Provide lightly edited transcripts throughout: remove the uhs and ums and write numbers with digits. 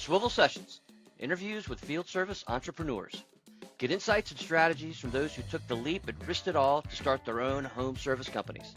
Swivl Sessions, interviews with field service entrepreneurs. Get insights and strategies from those who took the leap and risked it all to start their own home service companies.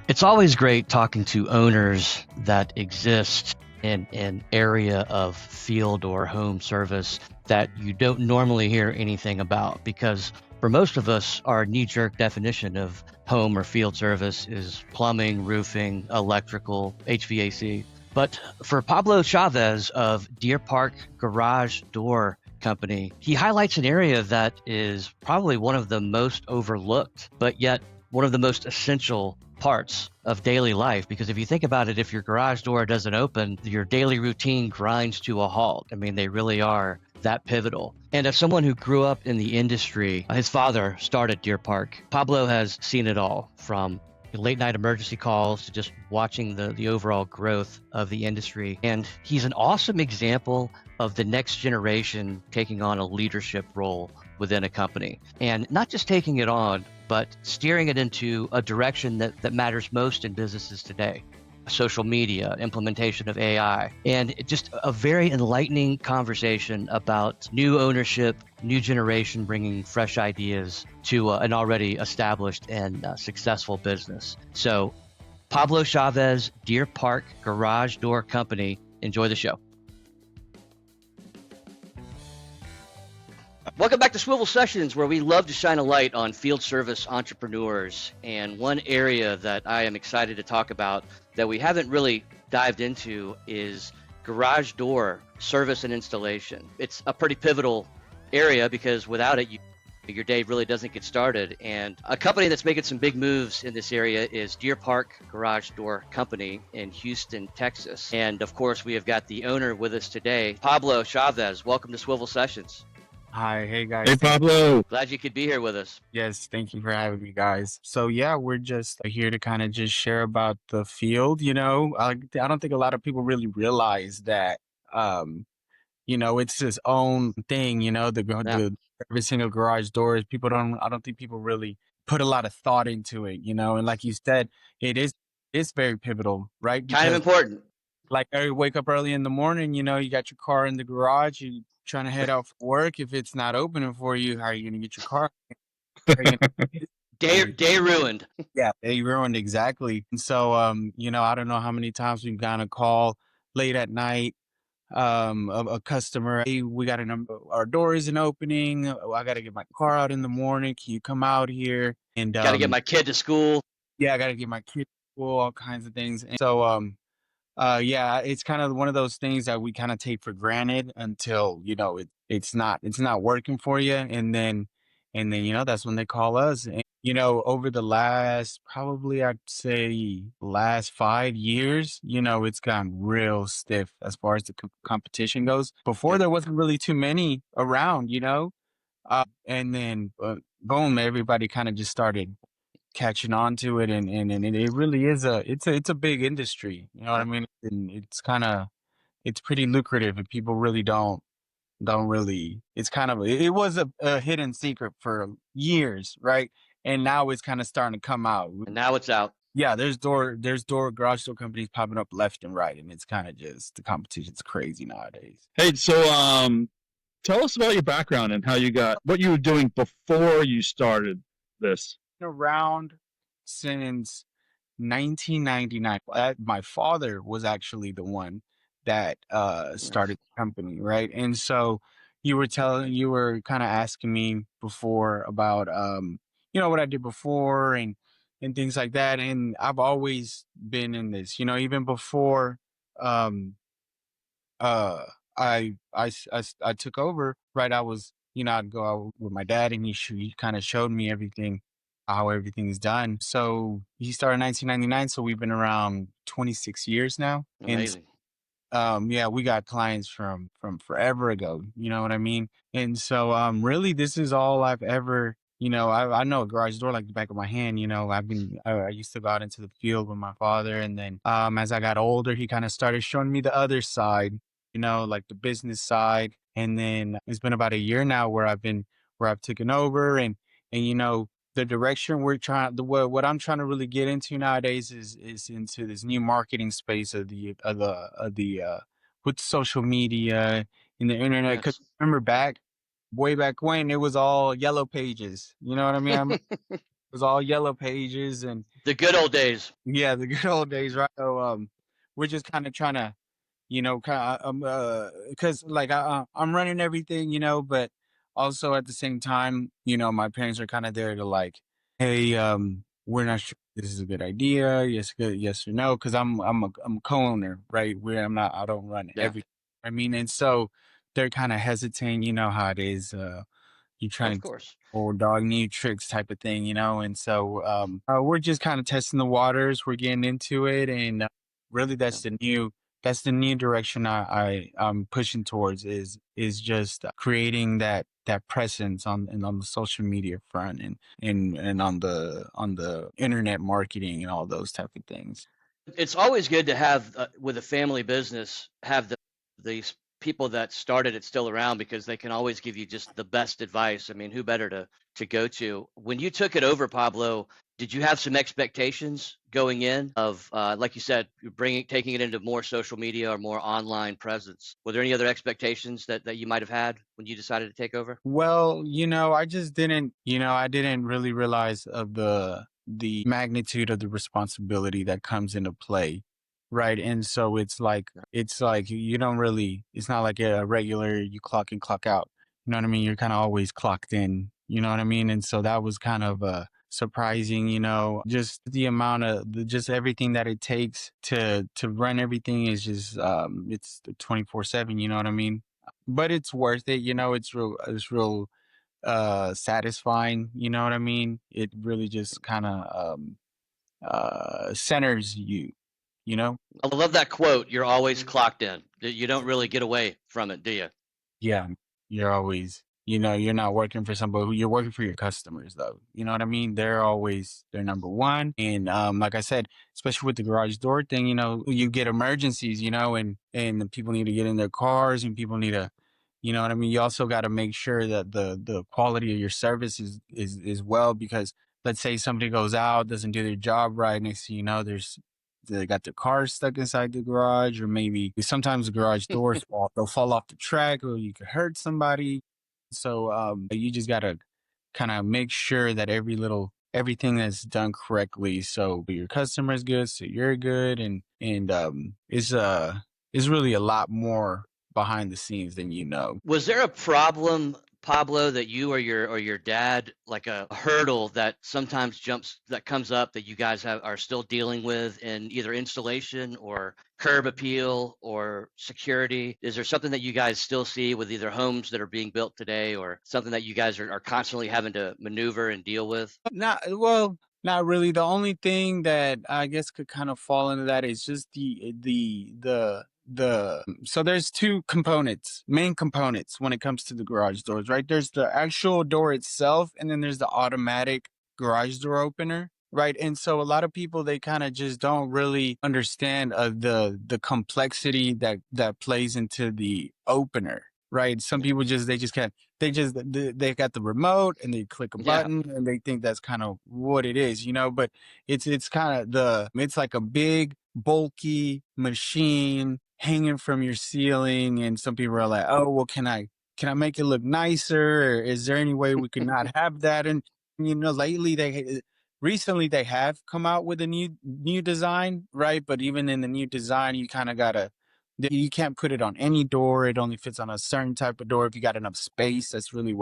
It's always great talking to owners that exist in an area of field or home service that you don't normally hear anything about, because for most of us, our knee-jerk definition of home or field service is plumbing, roofing, electrical, HVAC. But for Pablo Chavez of Deer Park Garage Door Company, he highlights an area that is probably one of the most overlooked, but yet one of the most essential parts of daily life. Because if you think about it, if your garage door doesn't open, your daily routine grinds to a halt. I mean, they really are that pivotal. And as someone who grew up in the industry, his father started Deer Park. Pablo has seen it all, from late night emergency calls to just watching the overall growth of the industry. And he's an awesome example of the next generation taking on a leadership role within a company, and not just taking it on, but steering it into a direction that matters most in businesses today. Social media, implementation of AI, and just a very enlightening conversation about new ownership, new generation bringing fresh ideas to an already established and successful business. So Pablo Chavez, Deer Park Garage Door Company, enjoy the show. Welcome back to Swivl Sessions, where we love to shine a light on field service entrepreneurs. And one area that I am excited to talk about that we haven't really dived into is garage door service and installation. It's a pretty pivotal area because without it, your day really doesn't get started. And a company that's making some big moves in this area is Deer Park Garage Door Company in Houston, Texas. And of course, we have got the owner with us today, Pablo Chavez. Welcome to Swivl Sessions. Hi, hey guys. Hey, Pablo. Glad you could be here with us. Yes, thank you for having me, guys. So yeah, we're just here to kind of just share about the field. I don't think a lot of people really realize that, it's its own thing. The every single garage doors. I don't think people really put a lot of thought into it. And like you said, it's very pivotal, right? Kind of important. Like I wake up early in the morning, you got your car in the garage, you trying to head out for work. If it's not opening for you, how are you going to get your car? Day ruined. Yeah, day ruined, exactly. And so, I don't know how many times we've gotten a call late at night, a customer, hey, we got our door isn't opening. I got to get my car out in the morning. Can you come out here? And got to get my kid to school. Yeah, I got to get my kid to school, all kinds of things. And so, yeah, it's kind of one of those things that we kind of take for granted until, it's not working for you. And then, that's when they call us. And, over the last, probably I'd say last 5 years, it's gotten real stiff as far as the competition goes. Before there wasn't really too many around, and then boom, everybody kind of just started catching on to it, and it really is it's a big industry, you know what I mean? And it's pretty lucrative, and people really don't really, it's kind of, it was a hidden secret for years, right? And now it's kind of starting to come out. And now it's out. Yeah, there's garage door companies popping up left and right, and it's kind of just, the competition's crazy nowadays. Hey, so tell us about your background and what you were doing before you started this. Around since 1999. My father was actually the one that started the company, right? And so you were kind of asking me before about what I did before and things like that. And I've always been in this, even before uh I took over, right? I was, I'd go out with my dad, and he kind of showed me everything, how everything's done. So he started in 1999, so we've been around 26 years now. Amazing. And yeah, we got clients from forever ago, you know what I mean? And so really, this is all I've ever, I know a garage door like the back of my hand. I used to go out into the field with my father, and then as I got older, he kind of started showing me the other side, like the business side. And then it's been about a year now where I've taken over, and the direction we're trying, what I'm trying to really get into nowadays is into this new marketing space of the with social media and the internet. Because Yes. remember way back when it was all yellow pages. You know what I mean? It was all yellow pages and The good old days. yeah, the good old days, right? So we're just kind of trying to, kind of because like I'm running everything, but also at the same time, my parents are kind of there to like, hey, we're not sure this is a good idea, yes, good, yes or no, because I'm a co-owner, right? Where I don't run Yeah, everything. I mean, and so they're kind of hesitant, you know how it is. You of trying to course. old dog new tricks type of thing, and so we're just kind of testing the waters. We're getting into it, and really Yeah. that's the new direction I'm pushing towards is just creating that presence on the social media front and on the internet marketing and all those type of things. It's always good to have with a family business have these people that started it still around because they can always give you just the best advice. I mean, who better to go to? When you took it over, Pablo, did you have some expectations going in of like you said, taking it into more social media or more online presence? Were there any other expectations that you might have had when you decided to take over? Well, I just didn't, I didn't really realize of the magnitude of the responsibility that comes into play, right? And so it's like you don't really it's not like a regular you clock in, clock out. You know what I mean? You're kind of always clocked in, you know what I mean? And so that was kind of surprising, just the amount of just everything that it takes to run everything is just it's 24/7, you know what I mean? But it's worth it, it's real satisfying, you know what I mean? It really just kind of centers you, you know? I love that quote. You're always clocked in. You don't really get away from it, do you? Yeah, you're always, you're not working for somebody who you're working for your customers though. You know what I mean? They're number one. And like I said, especially with the garage door thing, you get emergencies, and the people need to get in their cars and people need to, you know what I mean? You also got to make sure that the quality of your service is well because let's say somebody goes out, doesn't do their job right, next thing you know, they got their car stuck inside the garage, or maybe sometimes the garage doors they'll fall off the track, or you could hurt somebody. So you just gotta kind of make sure that everything is done correctly, so your customer's good, so you're good, and it's really a lot more behind the scenes than you know. Was there a problem, Pablo, that you or your dad, like a hurdle that sometimes that comes up that you guys are still dealing with in either installation or curb appeal or security? Is there something that you guys still see with either homes that are being built today or something that you guys are constantly having to maneuver and deal with? Not really. The only thing that I guess could kind of fall into that is just so there's two main components when it comes to the garage doors, right? There's the actual door itself, and then there's the automatic garage door opener. Right. And so a lot of people they kind of just don't really understand the complexity that plays into the opener. Right. Some Yeah. people they got the remote and they click a Yeah. button and they think that's kind of what it is, but it's kind of it's like a big bulky machine hanging from your ceiling, and some people are like, oh well, can I make it look nicer, or is there any way we could not have that? And lately recently they have come out with a new design, right? But even in the new design you kind of gotta you can't put it on any door. It only fits on a certain type of door if you got enough space. That's really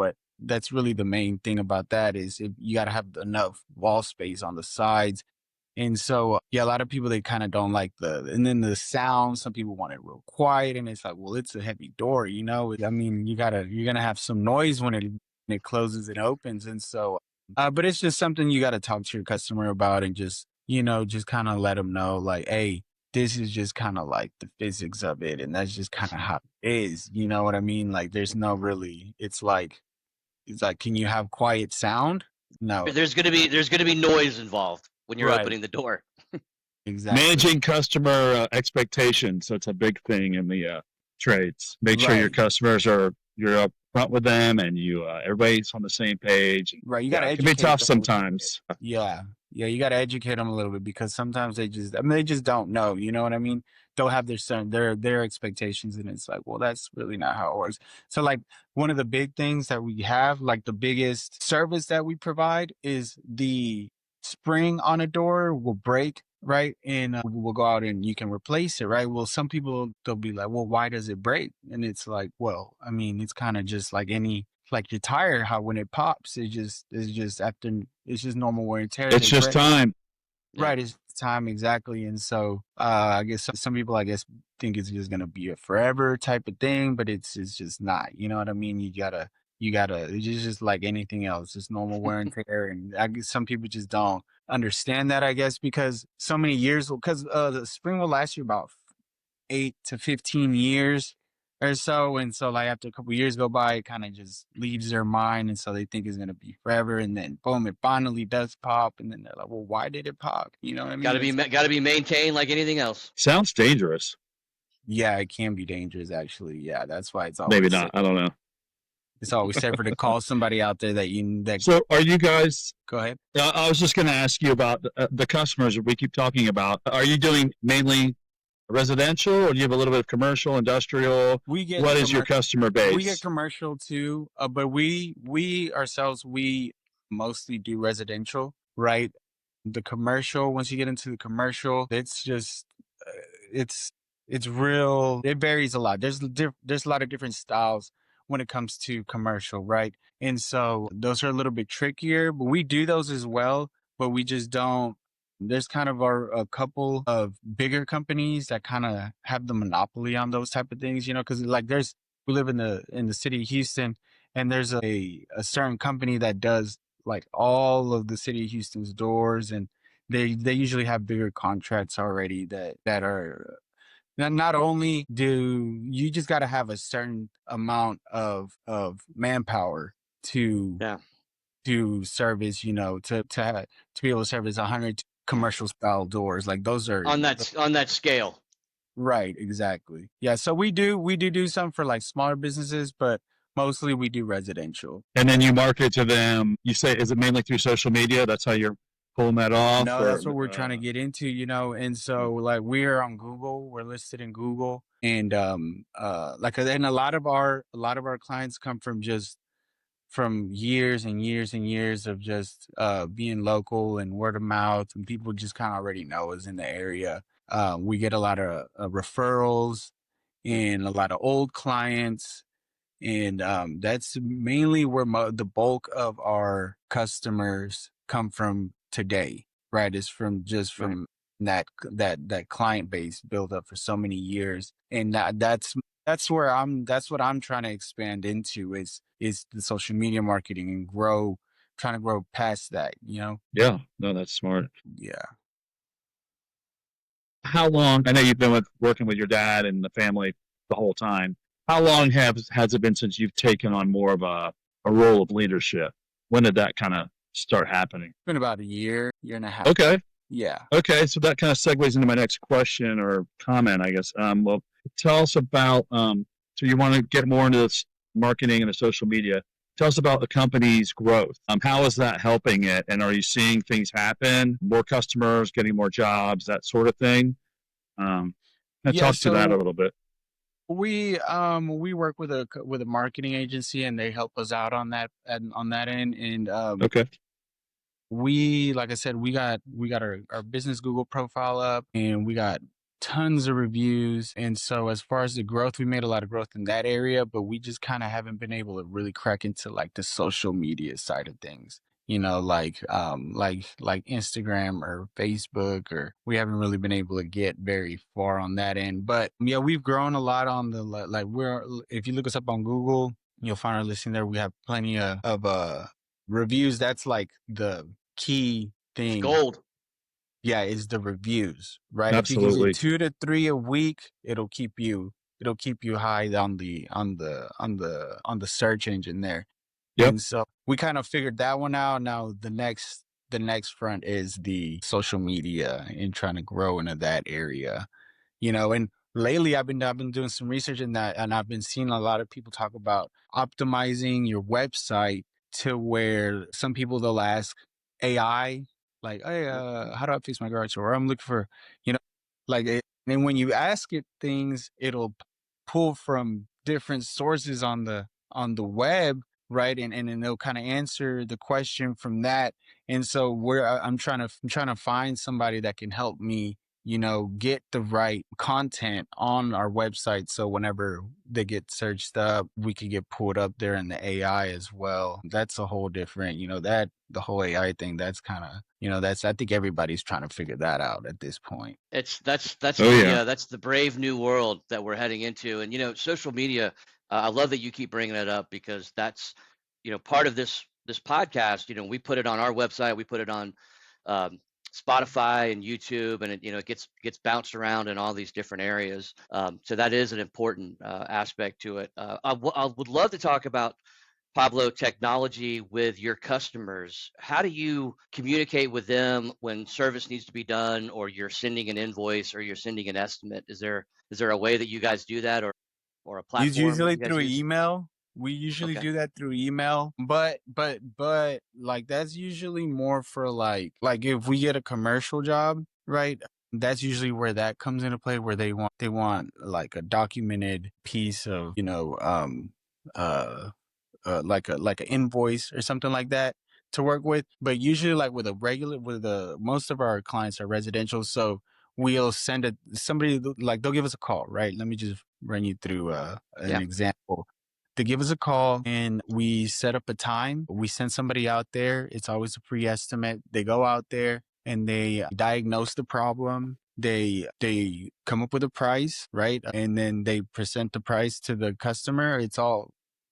the main thing about that is if you got to have enough wall space on the sides. And so, yeah, a lot of people, they kind of don't like and then the sound, some people want it real quiet. And it's like, well, it's a heavy door, I mean, you're going to have some noise when it closes and opens. And so, but it's just something you got to talk to your customer about and just kind of let them know like, hey, this is just kind of like the physics of it. And that's just kind of how it is. You know what I mean? Like there's no really, it's like, can you have quiet sound? No. There's gonna be noise involved when you're Right. opening the door. Exactly. Managing customer expectations. That's a big thing in the trades. Make sure your Right. customers you're front with them and you everybody's on the same page. Right. You got Yeah, to it can be educate tough them a little bit. sometimes. Yeah. Yeah. You got to educate them a little bit because sometimes they just don't know. You know what I mean? Don't have their expectations. And it's like, well, that's really not how it works. So, like, one of the big things that we have, like, the biggest service that we provide is the spring on a door will break. Right. And we'll go out and you can replace it. Right. Well, some people, they'll be like, well, why does it break? And it's like, well, I mean, it's kind of just like your tire, how when it pops, it's just normal wear and tear. It's They just break. time. Yeah. Right, it's time exactly. And so I guess some people think it's just gonna be a forever type of thing, but it's just not. You know what I mean? You gotta it's just like anything else. It's normal wear and tear. And I guess some people just don't understand that, I guess, because so many years because the spring will last you about 8 to 15 years or so. And so like after a couple years go by, it kind of just leaves their mind. And so they think it's gonna be forever. And then boom, it finally does pop. And then they're like, well, why did it pop? You know what I mean? Got to be maintained like anything else. Sounds dangerous. Yeah, it can be dangerous actually. Yeah, that's why Maybe not. I don't know. it's always safer to call somebody out there that So are you guys, go ahead. I was just going to ask you about the customers that we keep talking about. Are you doing mainly residential or do you have a little bit of commercial, industrial? What is your customer base? We get commercial too, but we ourselves, we mostly do residential, right? The commercial, once you get into the commercial, it's just it's it's real. It varies a lot. There's a lot of different styles when it comes to commercial, right? And so those are a little bit trickier, but we do those as well, but we just don't. There's kind of a couple of bigger companies that kind of have the monopoly on those type of things, because like we live in the city of Houston, and there's a certain company that does like all of the city of Houston's doors, and they usually have bigger contracts already that are not only do you just got to have a certain amount of manpower to Yeah. to service, to be able to service 100 commercial style doors. Like those are On that scale. right, exactly. Yeah, so we do some for like smaller businesses, but mostly we do residential. And then you market to them. You say, is it mainly through social media? That's how you're pulling that off? No, or, that's what we're trying to get into, and so like we're on Google, we're listed in Google, and like, and a lot of our clients come from years and years and years of just being local and word of mouth, and people just kind of already know us in the area. We get a lot of referrals and a lot of old clients, and that's mainly where the bulk of our customers come from today, right? Is from that client base built up for so many years, and that's what I'm trying to expand into is the social media marketing and trying to grow past that. Yeah, no, that's smart. Yeah. How long? I know you've been working with your dad and the family the whole time. How long has it been since you've taken on more of a role of leadership? When did that kind of start happening? It's been about a year and a half. Okay. Yeah. Okay, so that kind of segues into my next question or comment, I guess. Well, tell us about. So you want to get more into this marketing and the social media. Tell us about the company's growth. How is that helping it? And are you seeing things happen? More customers, getting more jobs, that sort of thing. Talk to that a little bit. We work with a marketing agency, and they help us out on that end. And Okay. like I said, we got our business Google profile up, and we got tons of reviews. And so as far as the growth, we made a lot of growth in that area, but we just kind of haven't been able to really crack into like the social media side of things. Like Instagram or Facebook, or we haven't really been able to get very far on that end. But yeah, we've grown a lot on the like if you look us up on Google, you'll find our listing there. We have plenty of reviews. That's like the key thing. It's gold. Yeah, is the reviews, right? Absolutely. If you can get 2 to 3 a week, it'll keep you high on the search engine there. Yep. And so we kind of figured that one out. Now the next front is the social media and trying to grow into that area, and lately I've been doing some research in that, and I've been seeing a lot of people talk about optimizing your website to where some people they'll ask AI like, hey, how do I fix my garage? Or I'm looking for, you know, like it, and when you ask it things, it'll pull from different sources on the web, right? And then they'll kind of answer the question from that. And so I'm trying to find somebody that can help me, you know, get the right content on our website. So whenever they get searched up, we could get pulled up there in the AI as well. That's a whole different, you know, that the whole AI thing, that's kind of, you know, that's, I think everybody's trying to figure that out at this point. That's Oh the yeah. that's the brave new world that we're heading into. And social media. I love that you keep bringing that up because that's part of this podcast. We put it on our website, we put it on um, Spotify and YouTube, and it gets bounced around in all these different areas. So that is an important aspect to it. I would love to talk about, Pablo, technology with your customers. How do you communicate with them when service needs to be done, or you're sending an invoice, or you're sending an estimate? Is there a way that you guys do that, or a It's platform that usually you guys through use? email. We usually Okay. do that through email, but like that's usually more for like if we get a commercial job, right? That's usually where that comes into play, where they want like a documented piece of, uh like an invoice or something like that to work with. But usually, like with a regular, with the most of our clients are residential, so we'll send it somebody like they'll give us a call, right? Let me just run you through an Yeah. example. They give us a call and we set up a time. We send somebody out there. It's always a pre-estimate. They go out there and they diagnose the problem. They come up with a price, right? And then they present the price to the customer. It's all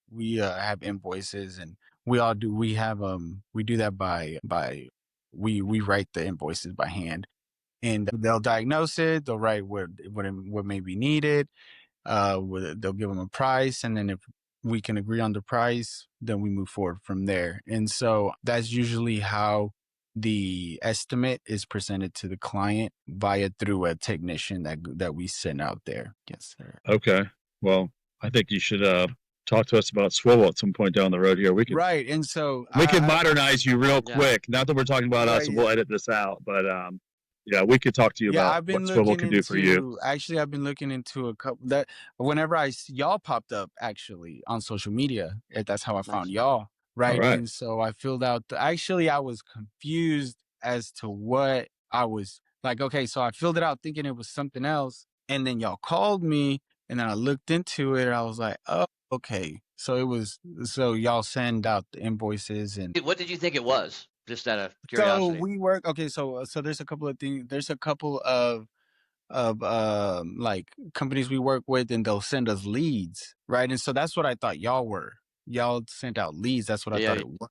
we have invoices and we do that by we write the invoices by hand, and they'll diagnose it, they'll write what may be needed, they'll give them a price, and then if we can agree on the price, then we move forward from there. And so that's usually how the estimate is presented to the client via through a technician that we send out there. Yes, sir. Okay. Well, I think you should talk to us about Swivl at some point down the road here. Right. And so We can modernize you real Yeah. quick. Not that we're talking about us, right, and we'll edit this out, but yeah, we could talk to you yeah, about I've what been Swivl looking can do for you. into actually I've been looking into a couple that whenever y'all popped up actually on social media, that's how I found Nice. y'all, All right? right. And so I filled out actually I was confused as to what I was like, okay, so I filled it out thinking it was something else, and then y'all called me and then I looked into it and I was like, oh, okay. So so y'all send out the invoices. And What did you think it was? Just out of so curiosity. we work okay, so there's a couple of things, there's a couple of like companies we work with, and they'll send us leads, right? And so that's what I thought y'all were. Y'all sent out leads. That's what I thought Yeah. it was.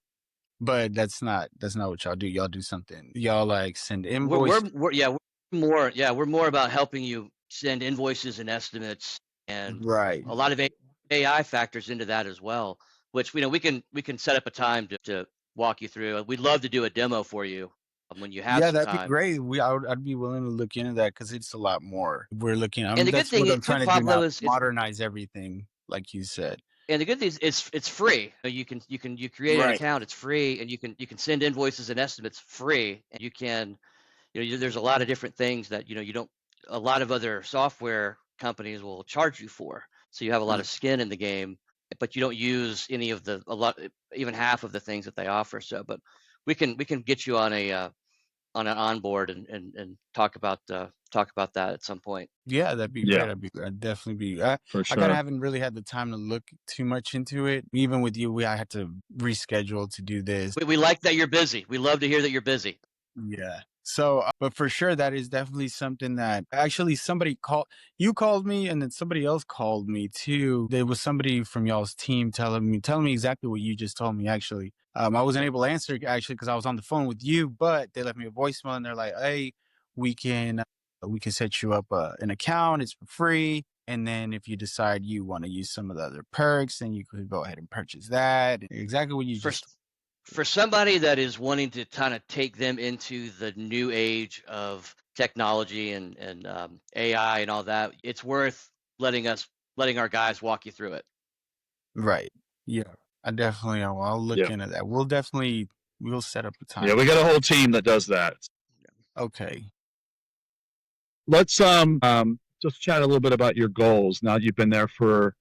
But that's not what y'all do. Y'all do something. Y'all like send We're we're, invoice. we're yeah we're more about helping you send invoices and estimates, and Right. a lot of AI factors into that as well. Which we can set up a time to walk you through. We'd love to do a demo for you when you have Yeah, some that'd be time. great. I'd be willing to look into that because it's a lot more. We're looking. And the good That's thing what I'm too, trying to do Pablo, now. is Modernize everything, like you said. the good thing is it's free. You create an Right. account, it's free, and you can send invoices and estimates free, and you can there's a lot of different things that you don't a lot of other software companies will charge you for, so you have a lot Mm. of skin in the game, but you don't use any of the a lot even half of the things that they offer. So but we can get you on an onboard and talk about that at some point. Yeah, that'd be Yeah, great. I'd definitely be. for I kind of sure. haven't really had the time to look too much into it. Even with you, I had to reschedule to do this. We like that you're busy. We love to hear that you're busy. Yeah. So, but for sure, that is definitely something that actually somebody called. You called me, and then somebody else called me too. There was somebody from y'all's team telling me exactly what you just told me. Actually, I wasn't able to answer actually because I was on the phone with you, but they left me a voicemail and they're like, "Hey, we can we can set you up an account. It's for free." And then if you decide you want to use some of the other perks, then you could go ahead and purchase that. Exactly what you For just. for somebody that is wanting to kind of take them into the new age of technology and AI and all that, it's worth letting our guys walk you through it. Right. Yeah. I'll look Yeah. into that. We'll set up a time. Yeah, we got a whole team that does that. Okay. Let's just chat a little bit about your goals. Now you've been there for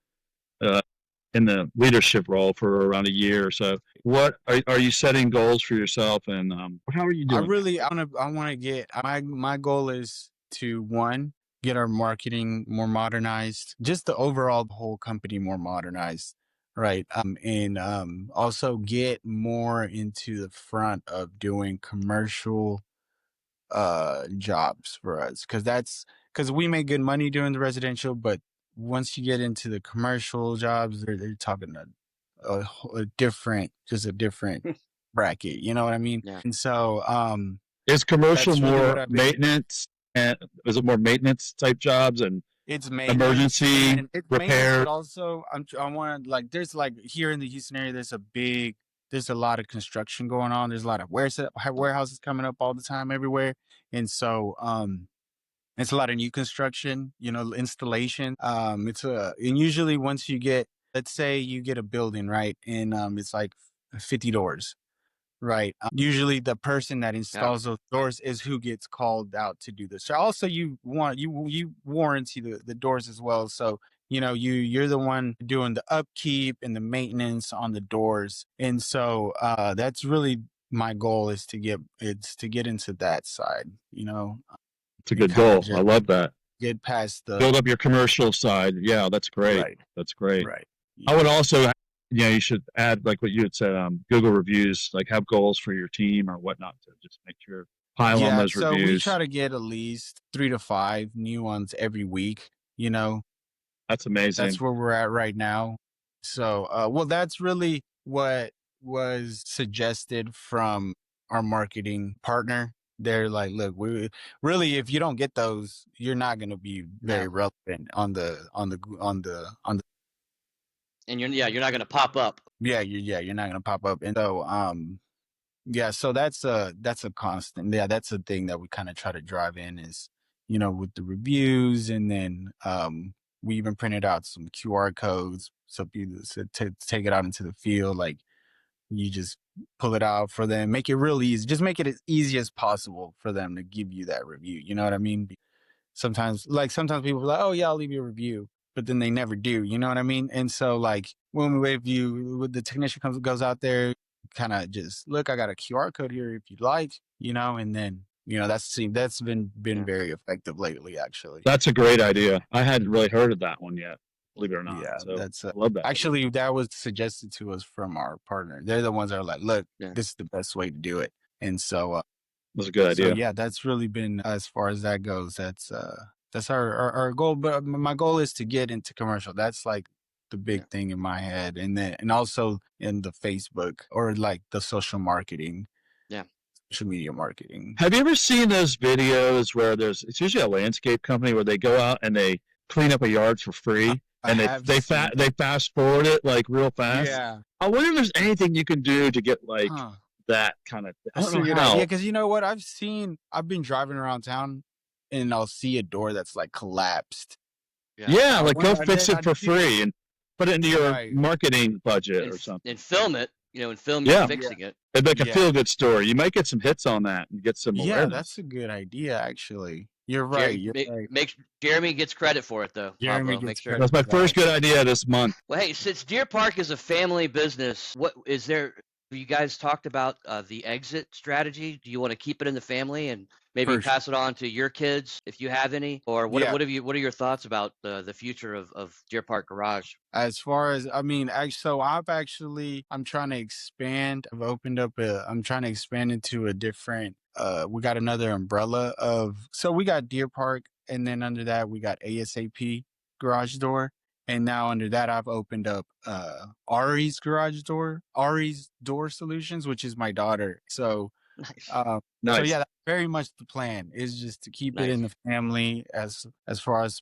in the leadership role for around a year or so. What are you setting goals for yourself, and how are you doing? I want to get my goal is to get our marketing more modernized, just the overall whole company more modernized, right? And also get more into the front of doing commercial jobs for us, because we make good money doing the residential, but once you get into the commercial jobs, they're talking a different bracket, you know what I mean? Yeah. And so Is commercial that's really what more I've been. maintenance, and is it more maintenance type jobs and It's maintenance, emergency and it's maintenance, repair? but also I want to, like, there's like here in the Houston area, there's a lot of construction going on. There's a lot of warehouses coming up all the time everywhere, and so it's a lot of new construction, installation. And usually once let's say you get a building, right, and it's like 50 doors. Right. Usually the person that Yeah. installs those doors is who gets called out to do this. So also you warranty the doors as well. So, you're the one doing the upkeep and the maintenance on the doors. And so that's really my goal, is to get into that side, It's a and good kind of goal. I just love that. get past Build up your commercial side. Yeah, that's great. right, That's great. right. I would also, you should add, like what you had said, Google reviews, like have goals for your team or whatnot to just make sure pile on Yeah, those so we reviews. try to get at least 3 to 5 new ones every week, That's amazing. That's where we're at right now. So, well, that's really what was suggested from our marketing partner. They're like, look, if you don't get those, you're not going to be very No. relevant on the. And you're not going to pop up. Yeah, you're not going to pop up. And so, yeah, so that's a constant. Yeah, that's a thing that we kind of try to drive in, is, with the reviews, and then we even printed out some QR codes so people to take it out into the field. Like, you just pull it out for them, make it real easy. Just make it as easy as possible for them to give you that review. You know what I mean? Sometimes people are like, oh yeah, I'll leave you a review, but then they never do. You know what I mean? And so, like, when the technician goes out there, kind of just look, I got a QR code here if you'd like, and then that's been Yeah. very effective lately, actually. That's a great idea. I hadn't really heard of that one yet, believe it or not. Yeah, So that's I love that. actually, that was suggested to us from our partner. They're the ones that are like, look, Yeah. this is the best way to do it. And so That's a good so idea. yeah, that's really been, as far as that goes. That's our goal. But my goal is to get into commercial. That's like the big Yeah. thing in my head, and also in the Facebook, or like the social marketing. Yeah. Social media marketing. Have you ever seen those videos where it's usually a landscape company where they go out and they clean up a yard for free, and they fast forward it like real fast? Yeah. I wonder if there's anything you can do to get like that kind of. I That's don't a know good how. idea, because you know what? I've been driving around town, and I'll see a door that's like collapsed. Yeah, like go fix it for free and put it into your Right. marketing budget or something. And film it, and film you fixing it. It'd make a feel-good story. You might get some hits on that and get some awareness. Yeah, that's a good idea, actually. You're right. Jeremy gets credit for it, though. Jeremy Pablo, gets That's my first good idea this month. Well, hey, since Deer Park is a family business, what is there? You guys talked about the exit strategy. Do you want to keep it in the family and maybe pass it on to your kids if you have any? Or what are your thoughts about the future of Deer Park Garage? As far as, so I'm trying to expand. I'm trying to expand into a different, we got another umbrella so we got Deer Park, and then under that we got ASAP Garage Door. And now under that, I've opened up Ari's Door Solutions, which is my daughter. So, Nice. So yeah, that's very much the plan, is just to keep it in the family as far as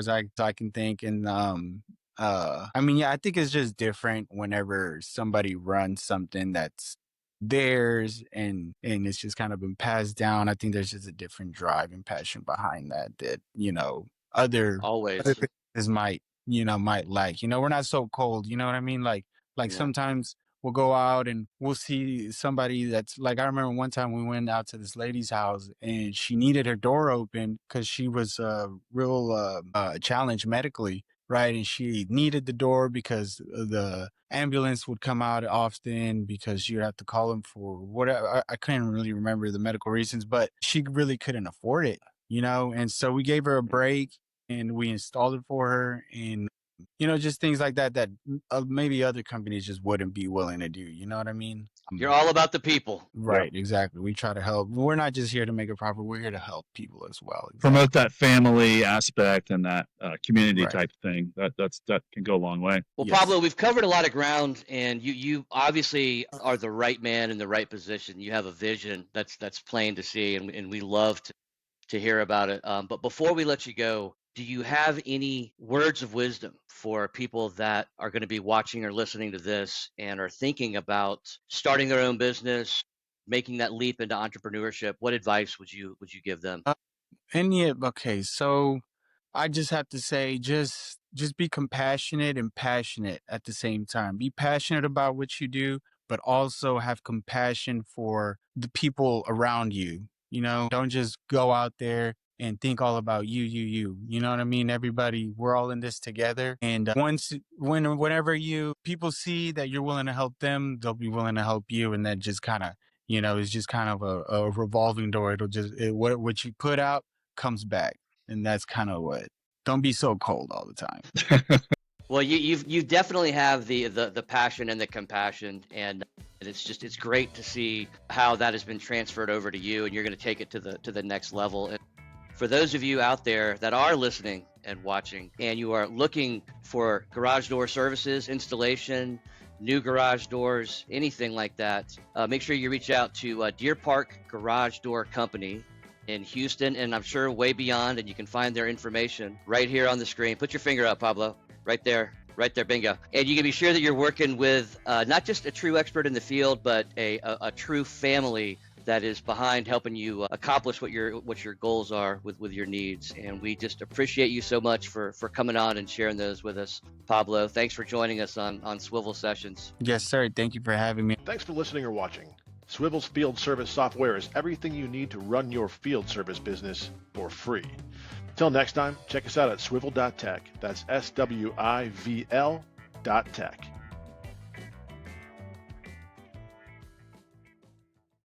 I can think. And I think it's just different whenever somebody runs something that's theirs, and it's just kind of been passed down. I think there's just a different drive and passion behind that other Always. businesses might like. We're not so cold, you know what I mean? Like Yeah. sometimes we'll go out and we'll see somebody that's like, I remember one time we went out to this lady's house and she needed her door open because she was real challenged medically, right? And she needed the door because the ambulance would come out often because you'd have to call them for whatever. I couldn't really remember the medical reasons, but she really couldn't afford it, and so we gave her a break and we installed it for her. And just things like that maybe other companies just wouldn't be willing to do. You know what I mean? You're all about the people. Right, exactly. We try to help. We're not just here to make a profit. We're here to help people as well. Exactly. Promote that family aspect and that community Right. type thing. That can go a long way. Well, Yes. Pablo, we've covered a lot of ground, and you obviously are the right man in the right position. You have a vision that's plain to see, and we love to hear about it. But before we let you go, do you have any words of wisdom for people that are going to be watching or listening to this and are thinking about starting their own business, making that leap into entrepreneurship? What advice would you give them? Okay, so I just have to say, just be compassionate and passionate at the same time. Be passionate about what you do, but also have compassion for the people around you. Don't just go out there and think all about you. You know what I mean? Everybody, we're all in this together. And whenever people see that you're willing to help them, they'll be willing to help you. And that just kind of, it's just kind of a revolving door. What you put out comes back. And that's kind of what. Don't be so cold all the time. Well, you definitely have the passion and the compassion, and it's great to see how that has been transferred over to you, and you're going to take it to the next level. And for those of you out there that are listening and watching, and you are looking for garage door services, installation, new garage doors, anything like that, make sure you reach out to Deer Park Garage Door Company in Houston, and I'm sure way beyond, and you can find their information right here on the screen. Put your finger up, Pablo. Right there, bingo. And you can be sure that you're working with not just a true expert in the field, but a true family that is behind helping you accomplish what your goals are with your needs. And we just appreciate you so much for coming on and sharing those with us. Pablo, thanks for joining us on Swivl Sessions. Yes, sir. Thank you for having me. Thanks for listening or watching. Swivl's field service software is everything you need to run your field service business for free. Till next time, check us out at swivl.tech. That's SWIVL.tech.